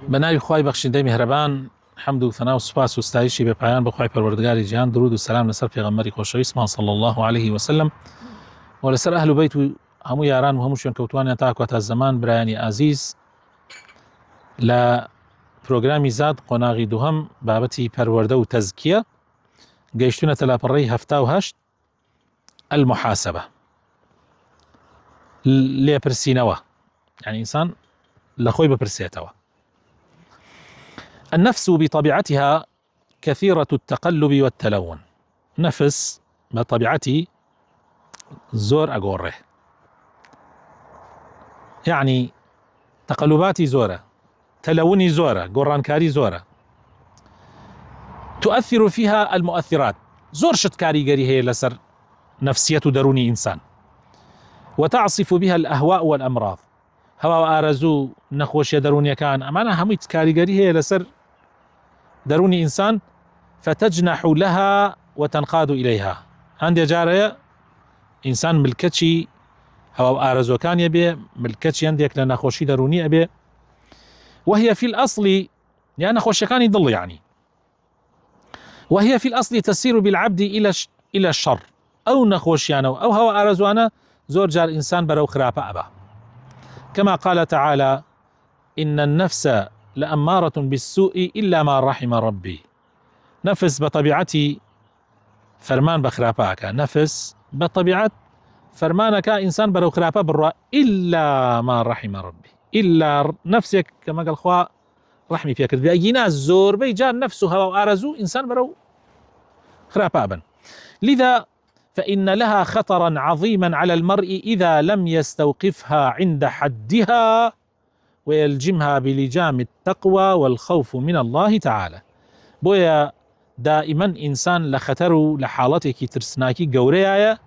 بناوی خوای بەخشندەی میهرەبان حەمد و ثنا و سوپاس و ستایشی بێ پایان بەخوای پەروەردگاری جیهان، درود و سلام لەسەر پێغەمبەری خۆشەویستمان صلی الله عليه وسلم و لەسەر ئەهل بەیت و هەموو یاران و هەموو شوێن کەوتوانیان تا کۆتا زەمان. برایانی ئازیز، لە پرۆگرامی زاد قۆناغی دووهەم بابەتی پەروەردە و تەزکیە گەیشتونەتە لاپەڕەی 78 المحاسبة، لێپرسینەوە، يعني ئینسان لە خۆی بپرسێتەوە. النفس بطبيعتها كثيرة التقلب والتلون. نفس بطبيعتي زور أقوره، يعني تقلباتي زورة، تلوني زورة، قرانكاري زورة. تؤثر فيها المؤثرات، زور شتكاري قري هي لسر نفسية دروني إنسان، وتعصف بها الأهواء والأمراض. هوا آرزو نخوش دروني كان أمانا هميت كاري قري هي لسر دروني إنسان، فتجنح لها وتنقاد إليها. عندي جارية إنسان ملكتشي هوا آرزو كان يبي ملكتشي عندك لنا خوشي دروني أبي، وهي في الأصل يعني خوش كان يضل، يعني وهي في الأصل تسير بالعبد إلى الشر، أو نخوشيانا أو هوا آرزوانا زور جار إنسان برو خرافة أبا، كما قال تعالى: إن النفس لأمارة بالسوء إلا ما رحم ربي. نفس بطبيعتي فرمان بخرافاك، نفس بطبيعة فرمانك إنسان برو خرافة برا إلا ما رحم ربي، إلا نفسك كما قال خوا رحمي فيك بأينا الزور بيجان نفسه هوا وآرزو إنسان برو خرافة أبا. لذا فإن لها خطرا عظيما على المرء إذا لم يستوقفها عند حدها ويلجمها بلجام التقوى والخوف من الله تعالى. بويا دائما إنسان لخطر لحالتك ترسناكي قوريايا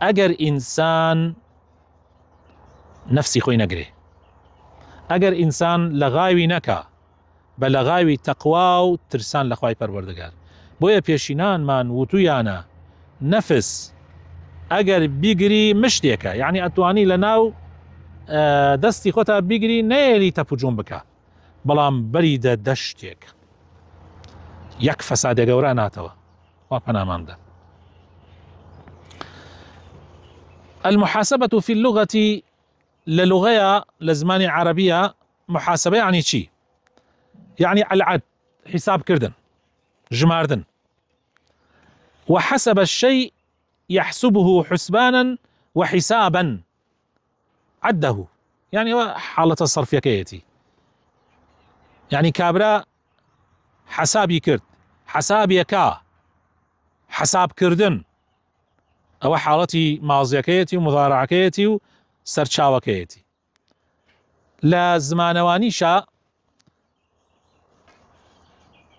أجر إنسان نفسي خوي نقري، أجر إنسان لغاوي نكا بلغاوي تقوى ترسان لخواي پروردگار. بويا بيشينان من وتويانا نفس أجر بيجري مشتيكا، يعني أتواني لناو دستي خوتا بيجري نيلي تپوجون بكا، بلام بريد دشتيك يك فساد قورا ناتوا وابنا ماندا. المحاسبة في اللغة للغة لزمان عربية، محاسبة يعني شي؟ يعني العد، حساب كردن، جماردن. وحسب الشيء يحسبه حسبانا وحسابا، عده يعني حالة الصرف يكيتي، يعني كابرا حسابي كرد، حساب يكا، حساب كردن، أو حالتي ماضيكيتي ومضارعكيتي وسرچاوكيتي. لا زمانوانيشا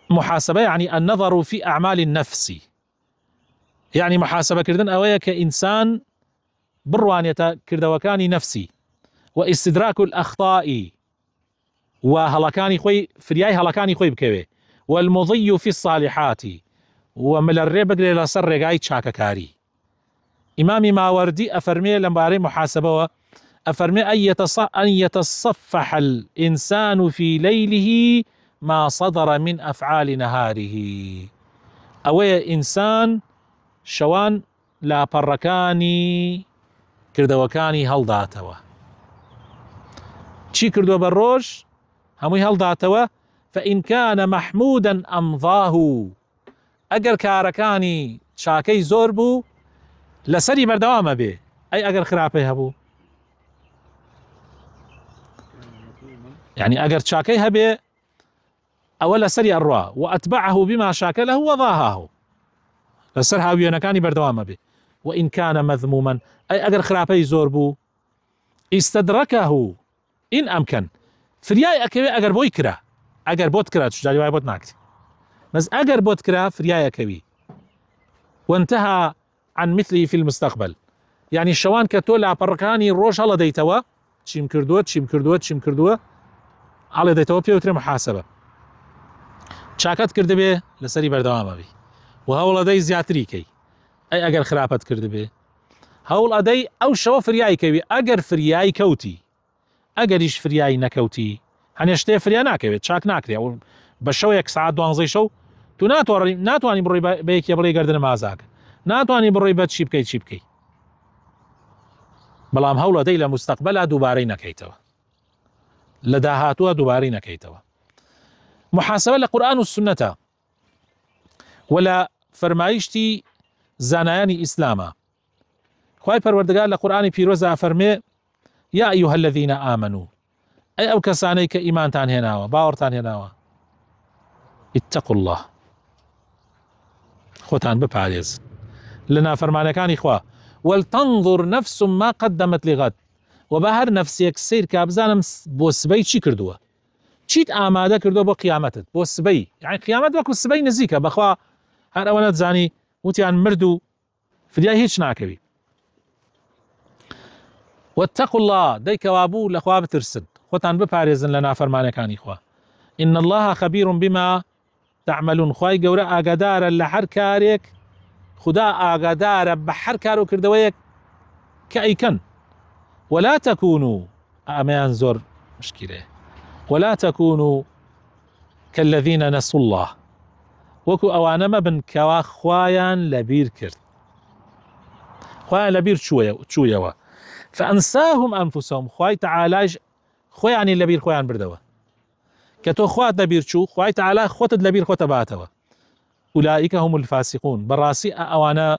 محاسبة يعني النظر في أعمال النفس، يعني محاسبة كردن أويا كإنسان بروانية كردوكاني نفسي، واستدراك الأخطاء وهلكاني خوي فرياي هلكاني خوي بكوي، والمضي في الصالحات وملري بقري لسر رقاي تشاككاري. إمامي ماوردي أفرمي لمباري محاسبة أفرمي أن يتصفح الإنسان في ليله ما صدر من أفعال نهاره. أوي إنسان شوان لا بركاني كردوكاني هلداتوا، چی کردو بروج هموی هلداتوا. فإن كان محمودا أمضاه، أجر كاركاني شاكي زوربو لسري بردوام به، أي أجر خرافي هبو، يعني أجر شاكي هبه أولا سري الروا وأتبعه بما شاكله وضاهاه، لسر هاوينا كاني بردوام به. وإن كان مذموما، أي أجر خرافي زوربو استدركه إن أمكن. فرياي أكوي أجر بوي كرا، أجر بوت كرا تشجاري واي بوت ناكتي، بس أجر بوت كرا فرياي أكوي، وانتهى عن مثله في المستقبل. يعني الشوان كتولا بركاني روش الله ديتوا تشيم كردوه تشيم كردوه تشيم كردوه على ديتوا بيوتر محاسبة شاكت كرد به لسري بردوام بي، وهول دي زياتري كي أي أجر خرافت كرد به هول أدي أو شوا فرياي كوي. أجر فرياي كوتي، أجريش فرياي نكوتي هەنێ شتێ فریا ناکەوێت چاک ناکرێ و بە شەوێک سعات 12 شەو تو ناتوانانی بڕۆی بە یەکێ بڵێ گەردنە مازاکە، ناتوانانی بڕۆی بە چی بکەی بەڵام هەوڵە دەی لە مستەقبەلا دووبارەی نەکەیتەوە، لە داهاتووە دووبارەی نەکەیتەوە. محاسبە لە قورئان و سنەتە و لە فەرمایشتی زانایانی ئیسلامە. خوای پەروەردگار لە قورئانی پیرۆزە فەرمێ یا ئەیها الذین ئامنوا، ئەی ئەو کەسانەی کە ئیمانتان هێناوە، باوەڕتان هێناوە، اتقوا الله، خۆتان بپارێزن لە نافەرمانەکانی خوا، ولتنظر نفس ما قدمت لغد، و بە هەر نەفسێک سیر کا بزانم بۆ سبەی چی کردووە، چیت ئامادە کردووە بۆ قیامەتت، بۆ سبەی، یعنی قیامەت وەکو سبەی نزیکە، بەخوا هەر ئەوە نەتزانی وتیان مرد و فریای هیچ ناکەوی. واتقوا الله، دەیکەوا بوو لە خوا بترسن، خۆتان بپارێزن لە نافەرمانەکانی خوا. إن الله خبير بما تعملون، خوای گەورە ئاگادارە لە هەر کارێک، خدا ئاگادارە بە هەر کار و کردەوەیەک کە ئەیکەن. ولا تكونوا، ئەمەیان زۆر مشکلەیە، ولا تكونوا كالذين نسوا الله، وەکو ئەوانە مەبن کەوا خوایان لەبیر کرد، خوایان لەبیر چوویەوە، فأنساهم أنفسهم، خوای تەعالاش خۆیانی لەبیر خۆیان بردەوە، کە تۆ خوات لەبیر چوو، خوای تەعالا خۆتت لەبیر خۆتە باتەوە. أولئك هم الفاسقون، بەڕاستی ئەوانە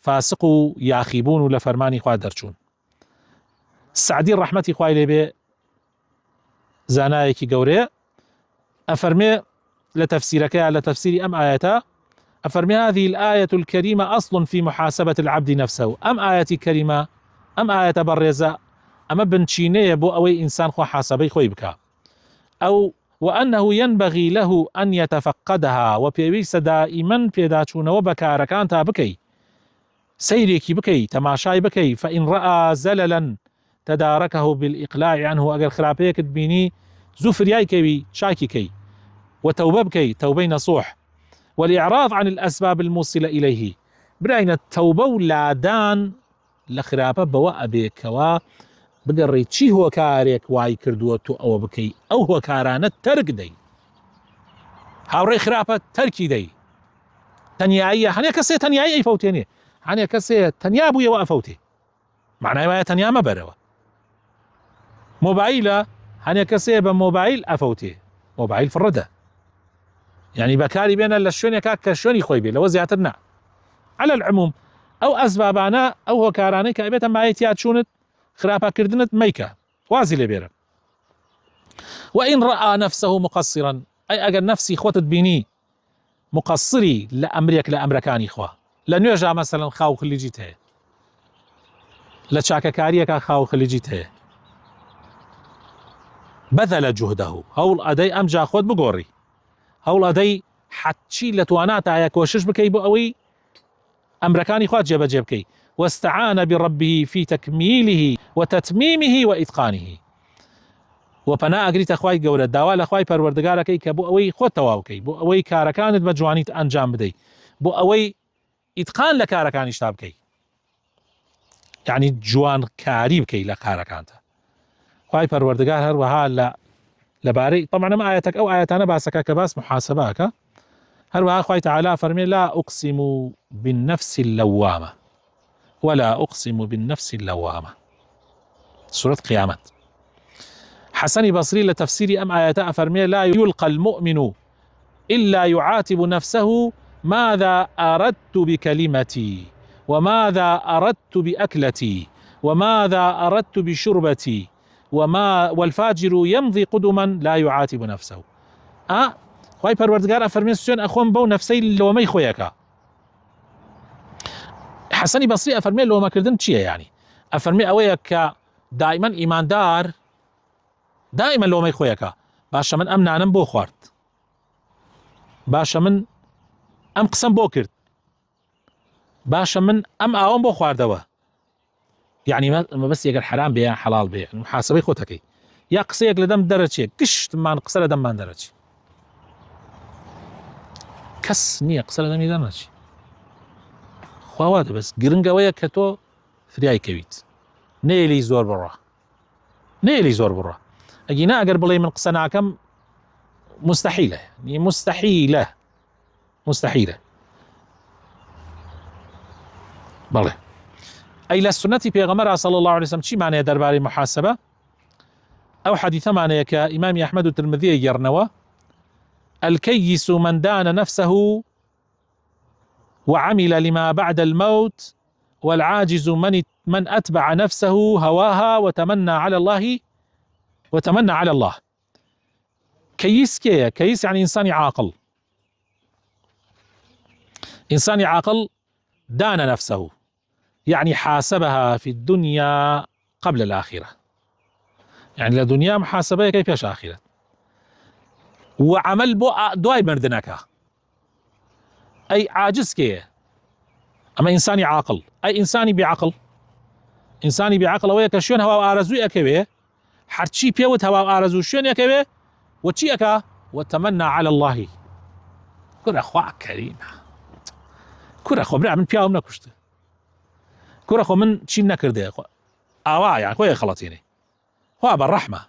فاسق و یاخیبوون و لە فەرمانی خوا دەرچوون. سعدی ڕەحمەتی خوای لێبێ زانایەکی گەورەیە ئەفەرمێ لە تەفسیرەکەیە، لە تەفسیری ئەم ئاەتە ئەفەرمێ هذه الآية الكريمة أصل في محاسبة العبد نفسه، ئەم ئاەتی کەریمە، ئەم ئاەتە بەڕێزە، ئەمە بنچینەیە بۆ ئەوەی ئینسان خۆ حاسەبەی خۆی بکە، ئەو وأنه ينبغي له أن يتفقدها، وبيويسە دائما پێداچوونەوە بە کارەکان تا بکەی، سەیرێکی بکەی، تەماشای بکەی. فإن رأى زللا تداركه بالإقلاع عنه، ئەگەر خراپەیەکت بینی زوو فریای کەوی، چاکی کەی، وتوبە بکەی، تەوبەی نەسوح، والإعراض عن الأسباب الموصلة إليه، براینە تەوبە و لادان لە خراپە بەوە ئەبێکەوە بگەڕی چی هۆکارێک وای کردووە تو ئەوە بکەی، ئەو هۆکارانە تەرک دەی، هاوڕێی خراپە تەرکی دەی. تەنیاییە، هەنێ کەسێ تەنیایی ئەیفەوتێنێ، هەنێ کەسێ تەنیا بوویەوە ئەفەوتێ، معنای وایە تەنیا مەبەرەوە. مۆبایلە، هەنێ کەسێ بە مۆبایل ئەفەوتێ، مۆبایل فڕەدە، یعنی بەکاری بێنە لە شوێنێکا کە شوێنی خۆی بێ، لەوە زیاتر نا. على العموم ئەو ئەسبابانە، ئەو هۆکارانەی کە ئەبێتە مایەتیات چوونت خراپەکردنت مەیکە، وازی لێبێرە. وإن رأى نفسه مقصرا، ئەی ئەگەر نفسی خۆتت بینی مقصری لە ئەمرێک لە ئەمرەکانی خوا، لە نوێژا مەسەلەن خاو خلیجیت هەیە، لە چاکەکاریەکە خاو خلیجیت هەیە، بەذەلە جوهدەهو، هەوڵ ئەدەی ئەمجا خۆت بگۆڕی، هەوڵ ئەدەی حەچی لە تواناتایە کۆشش بکەی بۆ ئەوەی ئەمرەکانی خوا جێبەجێ بکەی. واستعان بربه في تكميله وتتميمه وإتقانه، وپەنا ئەگریتە خوای گەورە، داوا لە خوای پەروەردگارەکەی کە بۆ ئەوەی خۆت تەواو بکەی، بۆ ئەوەی کارەکانت بە جوانیت ئەنجام بدەیت، بۆ ئەوەی ئیتقان لە کارەکانیشتا بکەی، یعنی جوان کاری بکەی لە کارەکانتە. خوای پەروەردگار هەروەها لەبارەی طبعا ئەم ئاەتەک ئەو ئاەتانە باسەکە کە باس محاسبەکە، هەروەها خوای تەعالا فەرمێ لا أقسم بالنفس اللوامة ولا أقسم بالنفس اللوامة، سورة قيامة. حسن بصري لتفسير أم آيات أفرمي لا يلقى المؤمن إلا يعاتب نفسه ماذا أردت بكلمتي، وماذا أردت بأكلتي، وماذا أردت بشربتي، والفاجر يمضي قدما لا يعاتب نفسه. خواهي پروردگار أفرمي سوين أخوان بو نفسي لومي خويكا. حسن بصري أفرمي لوما كردن چيه يعني؟ أفرمي أويك دائما إيمان دار دائما لومي خويكا، باشا من أم نانم بو خوارد، باشا من أم قسم بو كرد، باشا من أم آوام بو خواردوا، يعني ما بس يقل حرام بيا حلال بيا، محاسبي خوتكي يا قسيك لدم درجي كشت ما نقصر لدم ما درجي كس نية قسر لدم درجي خواواده بس قرنقوية كتو فرياي كويت نيلي زور برا، نيلي زور برا. ئەگینا ئەگەر بڵێ من قسە ناکەم مستحيلة، يعني مستحيلة بەڵێ. ئەی لە سنەتی پێغەمبەر صلى الله عليه وسلم چی مانەیە دەربارەی محاسبە؟ ئەو حەدیثەمانەیە کە ئیمامی ئەحمەد و ترمذی گێڕنەوە: الكيس من دان نفسه وعمل لما بعد الموت، والعاجز من أتبع نفسه هواها وتمنى على الله. كيس كيه؟ كيس يعني إنسان عاقل، إنسان عاقل دان نفسه، يعني حاسبها في الدنيا قبل الآخرة، يعني لدنيا محاسبة كيفاش آخرة، وعمل بو دواي مردنكا. أي عاجز كيه؟ أما إنساني عاقل، أي إنساني بعقل ويك شون هوا آرزو يكوي حرشي بيوت هوا آرزو شون يكوي وشي أكا وتمنى على الله. كل أخوة كريم، كل أخوة برا من بياهم نكشت، كل أخوة من شي نكرده يعني خويا خلطيني خوا بالرحمة،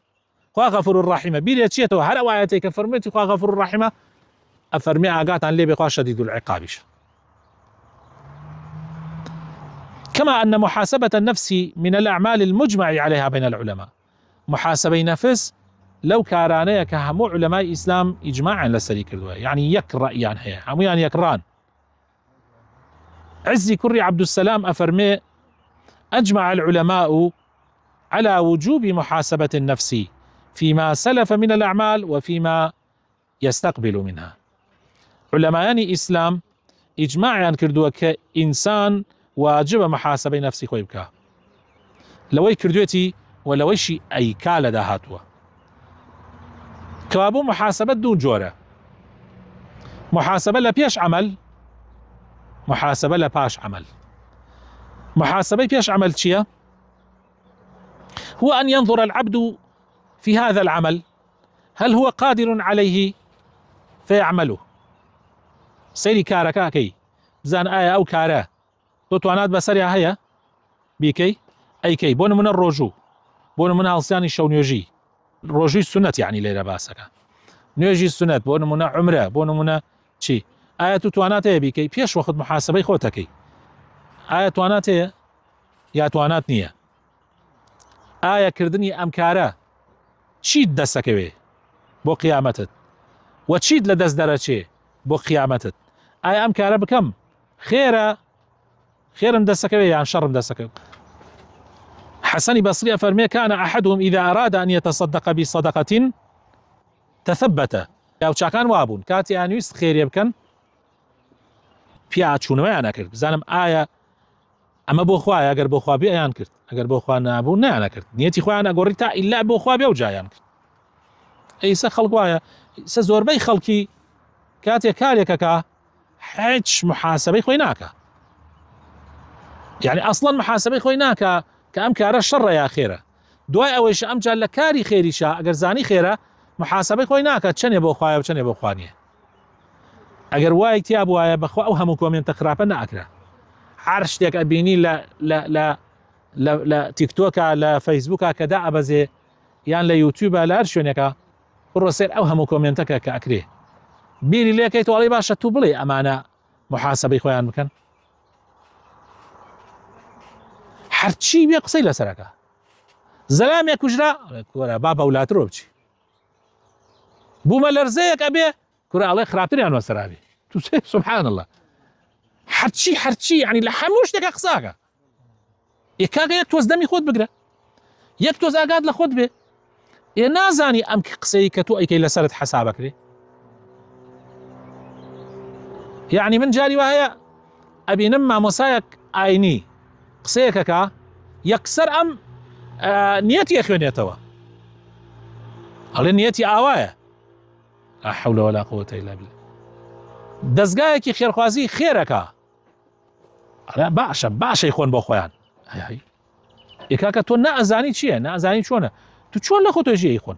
خوا غفور الرحمة بيلي تشيتو هر وآياتك فرميتي خوا غفور الرحمة أفرمي آقات عن لي بخوا شديد العقابش. كما أن محاسبة النفس من الأعمال المجمع عليها بين العلماء. محاسبة نفس لو كارانيك همو علماء إسلام إجماعا لسري كردوها، يعني يك رأيان هي همو يعني يكران. عزي كري عبد السلام أفرمي أجمع العلماء على وجوب محاسبة النفس فيما سلف من الأعمال وفيما يستقبل منها. علماء إسلام إجماعا كردوها كإنسان واجب محاسبة نفسي خوي بكا لوي كردوتي ولوي شي أي كالة داهاتوا. كوابو محاسبة دون جورة، محاسبة لبيش عمل، محاسبة لباش عمل. محاسبة بيش عمل شيء هو أن ينظر العبد في هذا العمل هل هو قادر عليه فيعمله. سيري كاركا كي بزان آية أو كارا توانات بسريع هيا بيكي أي كي بون من الرجو، بون من هالسياني شو نيوجي رجوي السنة يعني ليلة باسكا نيوجي السنة بون من عمره بون من شي آية توانات هيا بيكي بيش وقت محاسبة خوتكي آية توانات هيا يا توانات نية آية كردني أمكارا چید دەسەکەوێ بۆ قیامەتت و چید لە دەست دەرەچێ بۆ قیامەتت. ئایا ئەم کارە بکەم خێرم دەسەکەوێ یان شەڕم دەسەکەوێ. حەسەنی بەسری ئەفەرمێ كان أحدهم إذا أراد أن يتصدق بصدقة تثبت. پیاوچاکان وابوون کاتیان ویست خێریە بکەن پیاچوونەوەیان نەکرد بزانم ئایا ئەمە بۆ خوایە، ئەگەر بۆ خوا بێ ئەیان کرد، ئەگەر بۆ خوا نابوو نەیان نەکرد، نیەتی خۆیان ئەگۆڕی تا ئیلا بۆ خوا بێ و جایان کرد. ئەیسە خەڵک وایە ئیسە زۆربەی خەڵکی کاتێک کارێکەکە هیچ محاسبەی خۆی ناکە، یعنی ئەسڵەن محاسبەی خۆی ناکە کە ئەم کارە شەڕە یا خێرە. دوای ئەوەیش ئەمجار لە کاری خێریشە ئەگەر زانی خێرە محاسبەی خۆی ناکات چەندێ بۆ خوایە و چەندێ بۆ خوا نییە. ئەگەر وای تیا بوایە بەخوا ئەو هەموو کۆمنتە خراپە نەئەکرا. هەر شتێک ئەبینی لە تیکتۆکە لە فەیسبووکە کە دائەبەزێ یان لە یوتیوبە لە هەر شوێنێکە بڕۆ سێر ئەو هەموو کۆمنتەکە کە ئەکرێ بیری لێکەیت وەڵی باشە تو بڵێ ئەمانە محاسبەی خۆیان بکەن. هەرچی بێ قسەی لەسەرەکە. زەلامێک کوژرا کورە با بەولاترۆ بچی بوومە لەرزەیەک ئەبێ کورە ئەڵێ خراپتریان وەسەرابێ تو سبحان الله. هەرچی یعنی لە هەموو شتێکە قساکە. یەکاکە یەک تۆز دەمی خۆت بگرە، یەک تۆز ئاگات لە خۆت بێ. ئێ نازانی ئەم قسەی کە تۆ ئەیکەی لەسەرت حەسابەکرێ. یعنی من جاری وایە ئەبینم مامۆسایەک ئاینی قسەیەکەکە یەکسەر ئەم نیەتی خوێنێتەوە، ئەڵێ نیەتی ئاوایە لا حول ولا قوة إلا بالله. دەستگایەکی خێرخوازی خێرەکە باشەی خۆن بۆ خۆیان. یەکاکە تۆ نەئەزانی چییە، نەئەزانی چۆنە، تو چۆن لە خۆ تۆژی خۆن.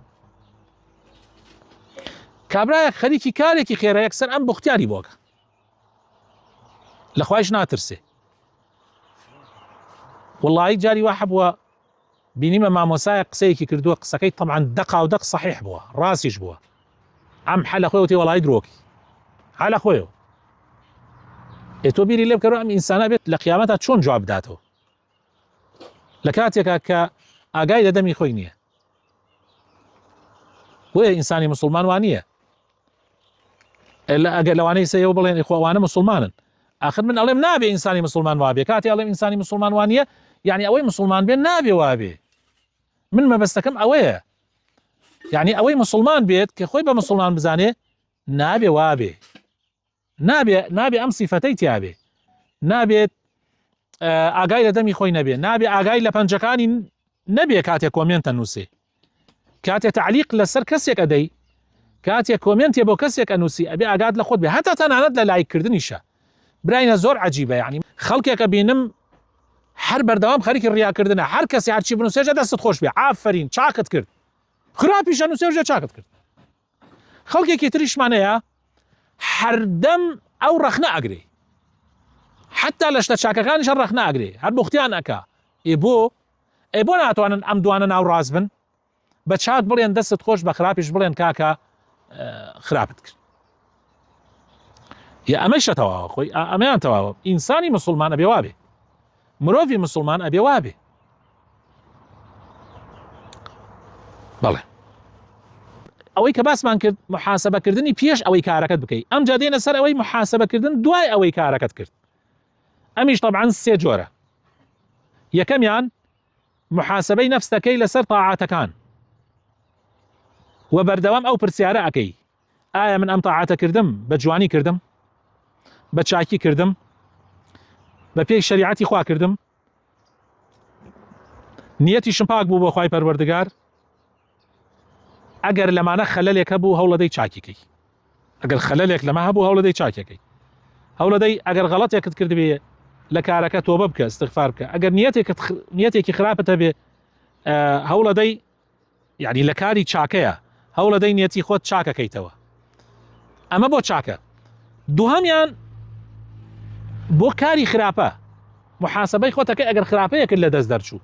کابرایەک خەریکی کارێکی خێرە یەکسەر ئەم بوختیاری بۆکە لە خوایش ناترسێ. وڵڵی جاری وا هەبووە بینیمە مامۆسایە قسەیەکی کردووە قسەکەی طبعا دەقا و دەق صحیح بووە ڕاستیش بووە ئەم حەلە خۆی وتی وەڵای درۆکی حەلە خۆیەوە تۆ بیری لێ بکەرەوە ئەم ئینسانە بێت لە قیامەتە چۆن جواب بداتەوە لە کاتێکە کە ئاگای لە دەمی خۆی نییە بۆیە ئینسانی موسڵمان وان نییە ئەگەر لەوانەی سەیەوە بڵێن ئەوانە موسڵمانن آخر من ئەڵێم نابێ ئینسانی موسڵمان وابێ کاتی ئەڵێم ئینسانی موسڵمان وان نییە یعنی ئەوەی موسڵمان بێت نابێ وابێ من مەبەستەکەم ئەوەیە یعنی ئەوەی موسڵمان بێت کە خۆی بە موسڵمان بزانێ نابێ وابێ نابێ ئەم سیفەتەی تیابێ نابێت ئاگای لە دەمی خۆی نەبێ نابێ ئاگای لە پەنجەکانی نەبێ کاتێک کۆمنتە نووسێ کاتێک تعلیق لەسەر کەسێک ئەدەی کاتێک کۆمنتێ بۆ کەسێک ئەنووسی ئەبێ ئاگات لە خۆت بێ هەتا تەنانەت لە لایککردنیشە براینە زۆر عەجیبە یعنی خەڵکێکە بینم هەر بەردەوام خەریکی ڕیاکردنە هەر کەسی هەرچی بنووسێژە دەستت خۆش بێ ئافرین چاکت کرد خراپیشە نووسێژە چاکت کرد خەڵکێکی تریشمانەیە هەردەم ئەو ڕەخنە ئەگرێ حتا لە شتە چاکەکانیشە ڕەخنە ئەگرێ هەر بوختیان ئەکا بۆ ناتوانن ئەم دوانە ناو ڕاست بن بە چاک بڵێن دەستت خۆش بە خراپیش بڵێن کاکە خراپت کرد یا ئەمەشە تەواوە خۆی ئەمەیان تەواوە ئینسانی موسڵمان ئەبێ وابێ مرۆڤی موسڵمان ئەبێ وابێ بەڵێ ئەوەی کە باسمان کرد محاسبەکردنی پێش ئەوەی کارەکەت بکەیت ئەم جا دێنە سەر ئەوەی محاسبەکردن دوای ئەوەی کارەکەت کرد ئەمیش طبعا سێ جۆرە یەکەمیان محاسبەی نەفس دەکەی لەسەر تاعاتەکان و بەردەوام ئەو پرسیارە ئەکەی ئایا من ئەم تاعاتە کردم بە جوانی کردم بە چاکی کردم بە پێی شەریعەتی خوا کردم نیەتیشم پاک بوو بۆ خوای پەروەردگار ئەگەر لەمانە خەلەلێک هەبوو هەوڵەدەی چاکیکەی ئەگەر خەلەلێک لەمە هەبوو هەوڵەدەی چاکەکەی هەوڵەدەی ئەگەر غەڵەتێکت کرد بێ لە کارەکە تۆبە بکە استغفار بکە ئەگەر نیەتێکی خراپەتە بێ هەوڵەدەی یعنی لە کاری چاکەیە هەوڵەدەی نیەتی خۆت چاکەکەیتەوە ئەمە بۆ چاکە دووهەمیان بۆ کاری خراپە محاسبەی خۆتەکەی ئەگەر خراپەیەکرد لە دەست دەرچوو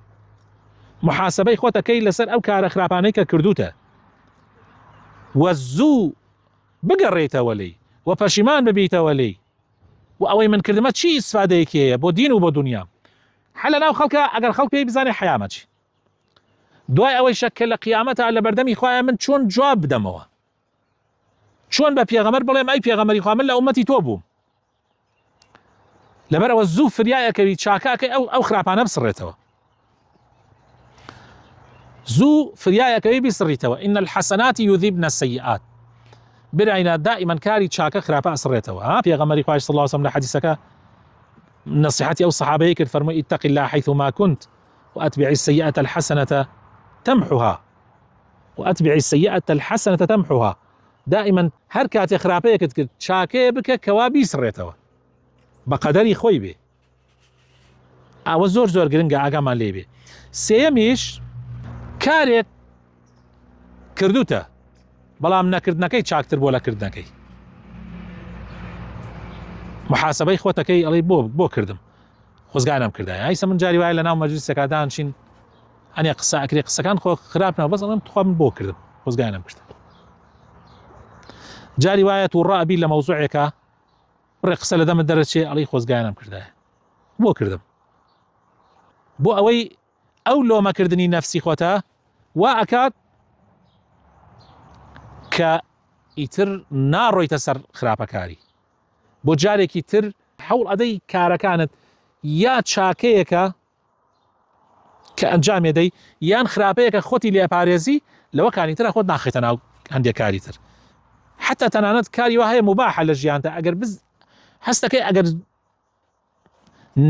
محاسبەی خۆتەکەی لەسەر ئەو کارە خراپانەی کە کردوتە وە زوو بگەڕێیتەوە لێی و پەشیمان ببیتەوە لێی و ئەوەی من کردمە چی ئیسفادەیەکی هەیە بۆ دین و بۆ دنیا هەر لەناو خەڵکە ئەگەر خەڵک پێی بزانێ حەیامە چی دوای ئەوەی شەکە لە قیامەتە لە بەردەمی خوایە من چۆن جواب بدەمەوە چۆن بە پێغەمبەر بڵێم ئەی پێغەمبەری خوا من لە ئومەتی تۆ بووم لەبەرەوە زوو فریایەکەوی چاکاکەی ئەو خراپانە بسڕێتەوە زوو فریایەکەوی بیسڕیتەوە ئین الحەسەنات یوذیبن السەیئات براینە دائما کاری چاکە خراپە ئەسڕێتەوە پێغەمبەری خوای صلی الله علیه و سلم لە حەدیثەکە نصیحەتی ئەو سەحابەیە کرد فەرمووی اتق الله حيثما كنت وأتبع السيئة الحسنة تمحها وأتبع السيئة الحسنة تمحها دائما هەر کاتێ خراپەیەکت کرد چاکەیە بکە کەوا بیسڕێتەوە بە قەدەری خۆی بێ ئەوە زۆر زۆر گرنگە ئاگامان لێ بێ سێیەمیش کارێک کردوتە بەڵام نەکردنەکەی چاکتر بۆ لەکردنەکەی محاسبەی خۆتەکەی ئەڵێ بۆ کردم خۆزگانم کردایە ئایسە من جاری وایە لە ناو مەجلیسێکا دانشین ئەنێ قسە ئەکرێ قسەکان خۆ خراپنەوە بەس ئەڵێم توخوا من بۆ کردم خۆزگانم کرد جاری وایە تووڕە ئەبی لە مەوزوعێکە بڕێ قسە لە دەمت دەرەچێ ئەڵێ خۆزگانم کردایە بۆ کردم بۆ ئەوەی ئەو لۆمەکردنی نەفسی خۆتە وا ئەکات کە ئیتر ناڕۆیتە سەر خراپەکاری بۆ جارێکی تر هەوڵ ئەدەی کارەکانت یا چاکەیەکە کە ئەنجامێ دەی یان خراپەیەکە خۆتی لێپارێزی لەوەکانی ترە خۆت ناخێتە ناو هەندێک کاری تر حتا تەنانەت کاری وا هەیە مباحە لە ژیانتە ئەگەر هەستەکەی ئەگەر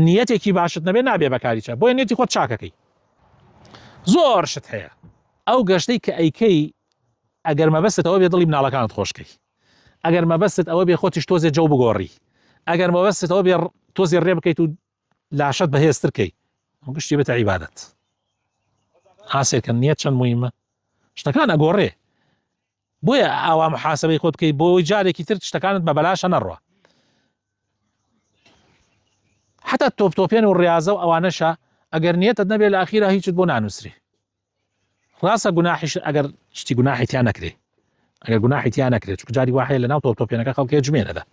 نیەتێکی باشت نەبێ نابێ بەکاری چا بۆیە نیەتی خۆت چاکەکەی زۆر شت هەیە ئەو گەشتەی کە ئەیکەی ئەگەر مەبەستت ئەوە بێ دڵی مناڵەکانت خۆشکەی ئەگەر مەبەستت ئەوە بێ خۆتیش تۆزێ جەو بگۆڕی ئەگەر مەبەستت ئەوە بێ تۆزێ ڕێ بکەیت و لاشت بەهێزترکەی ئەو گشتی بێتە عیبادەت حاسێکە نیەت چەند موهیمە شتەکان ئەگۆڕێ بۆیە ئاوا محاسبەی خۆت بکەیت بۆی جارێکی تر شتەکانت بە بەلاشە نەڕوە حتا تۆپتۆپێن و ڕاضە و ئەوانەشە ئەگەر نیەتت نەبێ لە ئاخیرا هیچت بۆ نانووسری خلاصە گوناحیش ئەگەر شتی گوناحی تیان نەکرێ ئەگەر گوناحی تیان نەکرێت چونکە جاری وایە لە ناو تۆپێنەکە خەڵکێ جمێنەدا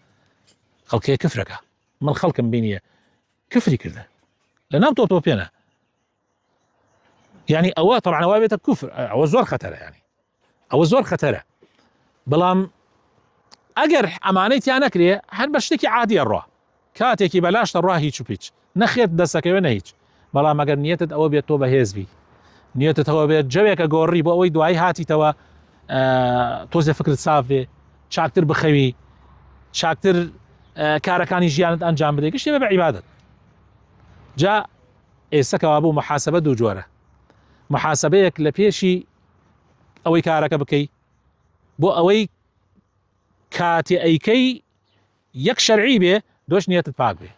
خەڵکەیە کفرەکە من خەڵکم بینیە کفری کردە لە ناو تۆپێنە يعني ئەوە طبعا ئەوە بێتە کوفر ئەوە زۆر خەتەرە يعني ئەوە زۆر خەتەرە بەڵام ئەگەر ئەمانەی تیان نەکرێ هەر بە شتێکی عادیە ڕوا کاتێکی بەلاشتە ڕوا هیچ و پیچ نەخێت دەستەکەوێ نە هیچ بەڵام ئەگەر نیەتت ئەوە بێت تۆ بەهێزبی نیەتت ئەوە بێت جەوێکە گۆڕی بۆ ئەوەی دوایی هاتیتەوە تۆزێ فکرت سافێ چاکتر بخەوی چاکتر کارەکانی ژیانت ئەنجام بدەیت گشتێ بە عیبادەت جا ئێستاکەوا بوو محاسبە دوو جۆرە محاسبەیەک لە پێشی ئەوەی کارەکە بکەیت بۆ ئەوەی کاتێ ئەیکەی یەک شەرعی بێ دۆش نیەتت پاک بێ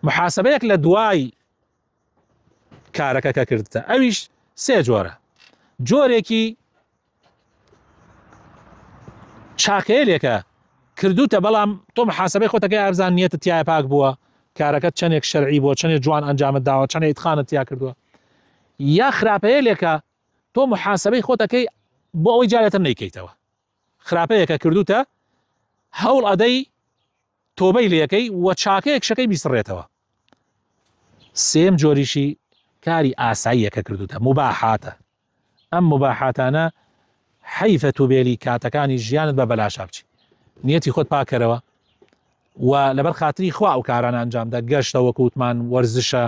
محاسبەیەک لە دوای کارەکە کە کردتە ئەویش سێ جۆرە جۆرێکی چاکەیەکە کردوتە بەڵام تۆ محاسبەی خۆتەکەی ئابزان نیەتت تایە پاک بووە کارەکەت چەندێک شەرعی بووە چەندێک جوان ئەنجامت داوە چەندێک ئیتقانت تیا کردووە یا خراپەیەکە تۆ محاسبەی خۆتەکەی بۆ ئەوەی جارێتر نەیکەیتەوە خراپەیەکە کردوتە هەوڵ ئەدەی تۆبەی لەکەی وە چاکەیەک شەکەی بیسڕێتەوە سێم جۆریشی کاری ئاساییەکە کردوتە مباحاتە ئەم مباحاتانە حەیفە تو بێری کاتەکانی ژیانت بە بەلاشا بچی نیەتی خۆت پاکەرەوە و لەبەر خاتری خوا ئەو کارانە ئەنجامدا گەشتە وەکو وتمان وەرزشە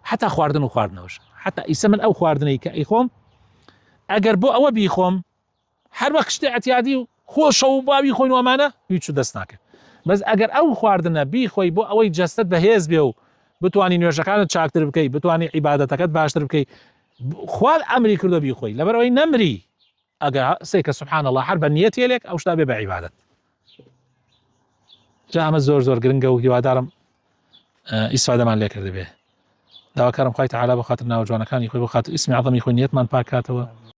حتا خواردن و خواردنەوەش حتا ئیسە من ئەو خواردنەی کە ئەیخۆم ئەگەر بۆ ئەوە بیخۆم هەر وەک شتێ ئەتیادی و خۆشە و باوی خۆین وەمانە هیچ دەست ناکەم بەس ئەگەر ئەو خواردنە بیخۆی بۆ ئەوەی جەستت بەهێز بێ و بتوانی نوێژەکانت چاکتر بکەیت بتوانی عیبادەتەکەت باشتر بکەیت خوارد ئەمری کردو بیخۆی لەبەرەوەی نەمری ئەگەر سێکە سبحان الله هەر بە نیەت هێلێک ئەو شتا بێ بە عیبادەت جا ئەمە زۆر زۆر گرنگە و هیوادارم ئیسفادەمان لێ کردبێ داواکارم خوای تەعالا بە خاتر ناوە جوانەکانی خۆی بۆ خاتر ئیسمی عەظەمی خۆی نیەتمان پاک کاتەوە